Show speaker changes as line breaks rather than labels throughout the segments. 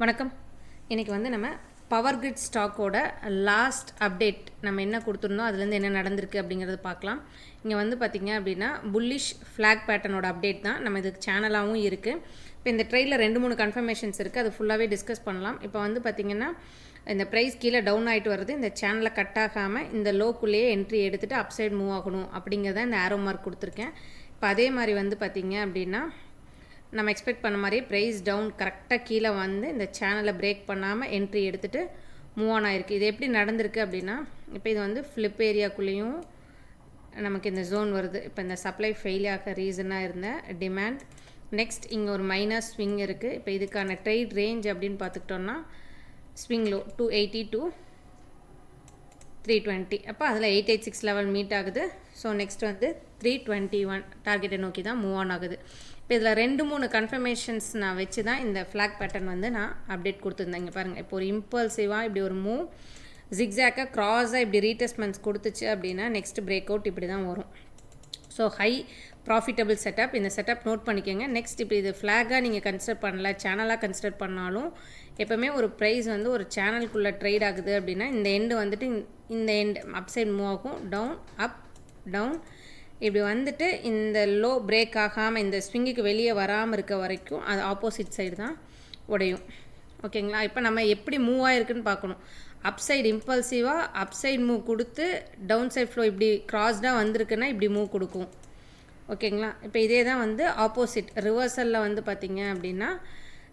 வணக்கம். இன்றைக்கி வந்து நம்ம பவர் கிரிட் ஸ்டாக்கோட லாஸ்ட் அப்டேட் நம்ம என்ன கொடுத்துருந்தோம், அதுலேருந்து என்ன நடந்திருக்கு அப்படிங்கிறது பார்க்கலாம். இங்கே வந்து பார்த்திங்க அப்படின்னா புல்லிஷ் ஃப்ளாக் பேட்டர்னோட அப்டேட் தான் நம்ம இதுக்கு சேனலாகவும் இருக்குது. இப்போ இந்த ட்ரெயிலில் 2-3 கன்ஃபர்மேஷன்ஸ் இருக்குது, அது ஃபுல்லாகவே டிஸ்கஸ் பண்ணலாம். இப்போ வந்து பார்த்திங்கன்னா இந்த ப்ரைஸ் கீழே டவுன் ஆகிட்டு வருது, இந்த சேனலை கட் ஆகாமல் இந்த லோக்குள்ளேயே என்ட்ரி எடுத்துகிட்டு அப் சைடு மூவ் ஆகணும் அப்படிங்கிறத இந்த ஆரோ மார்க் கொடுத்துருக்கேன். இப்போ அதே மாதிரி வந்து பார்த்திங்க அப்படின்னா நம்ம எக்ஸ்பெக்ட் பண்ண மாதிரியே ப்ரைஸ் டவுன் கரெக்டாக கீழே வந்து இந்த சேனலை பிரேக் பண்ணாமல் என்ட்ரி எடுத்துகிட்டு மூவ் ஆன் ஆகிருக்கு. இது எப்படி நடந்திருக்கு அப்படின்னா, இப்போ இது வந்து ஃப்ளிப் ஏரியாக்குள்ளேயும் நமக்கு இந்த ஜோன் வருது. இப்போ இந்த சப்ளை ஃபெயில் ஆக ரீசனாக இருந்த டிமாண்ட். நெக்ஸ்ட் இங்கே ஒரு மைனஸ் ஸ்விங் இருக்குது. இப்போ இதுக்கான ட்ரேட் ரேஞ்ச் அப்படின்னு பார்த்துக்கிட்டோன்னா ஸ்விங் லோ 280 to 320. அப்போ அதில் 886 லெவல் மீட் ஆகுது. ஸோ நெக்ஸ்ட் வந்து 321 டார்கெட்டை நோக்கி தான் மூவ் ஆன் ஆகுது. இப்போ இதில் 2-3 கன்ஃபர்மேஷன்ஸ் நான் வச்சு தான் இந்த ஃப்ளாக் பேட்டர்ன் வந்து நான் அப்டேட் கொடுத்துருந்தேன். இங்கே பாருங்கள், இப்போ ஒரு இம்பல்சிவாக இப்படி ஒரு மூவ் ஜிக்ஸாக்காக க்ராஸாக இப்படி ரீடெஸ்ட்மெண்ட்ஸ் கொடுத்துச்சு அப்படின்னா நெக்ஸ்ட் பிரேக் அவுட் இப்படி தான் வரும். ஸோ ஹை ப்ராஃபிட்டபிள் செட்டப், இந்த செட்டப் நோட் பண்ணிக்கோங்க. நெக்ஸ்ட் இப்போ இது ஃப்ளாகாக நீங்கள் கன்சிடர் பண்ணல, சேனலாக கன்சிடர் பண்ணாலும் எப்போவுமே ஒரு ப்ரைஸ் வந்து ஒரு சேனலுக்குள்ளே ட்ரேட் ஆகுது அப்படின்னா இந்த எண்டு வந்துட்டு இந்த எண்டு அப் சைடு மூவ் ஆகும், டவுன் அப் டவுன் இப்படி வந்துட்டு இந்த லோ பிரேக் ஆகாமல் இந்த ஸ்விங்குக்கு வெளியே வராமல் இருக்க வரைக்கும் அது ஆப்போசிட் சைடு தான் உடையும். ஓகேங்களா? இப்போ நம்ம எப்படி மூவ் ஆகிருக்குன்னு பார்க்கணும். அப் சைடு இம்பல்சிவாக அப் சைடு மூவ் கொடுத்து டவுன் சைட் ஃப்ளோ இப்படி கிராஸ்டாக வந்திருக்குன்னா இப்படி மூவ் கொடுக்கும். ஓகேங்களா? இப்போ இதே தான் வந்து ஆப்போசிட் ரிவர்சலில் வந்து பார்த்திங்க அப்படின்னா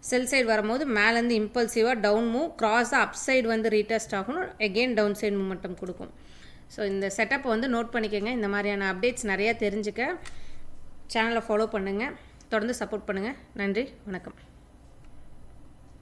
செல் சைடு வரும்போது மேலேருந்து இம்பல்சிவாக டவுன் மூவ் கிராஸாக அப் சைடு வந்து ரீடெஸ்ட் ஆகணும், எகெயின் டவுன் சைடு மூமெண்டம் கொடுக்கும். ஸோ இந்த செட்டப்பை வந்து நோட் பண்ணிக்கோங்க. இந்த மாதிரியான அப்டேட்ஸ் நிறையா தெரிஞ்சுக்க சேனலை ஃபாலோ பண்ணுங்கள், தொடர்ந்து சப்போர்ட் பண்ணுங்கள். நன்றி, வணக்கம்.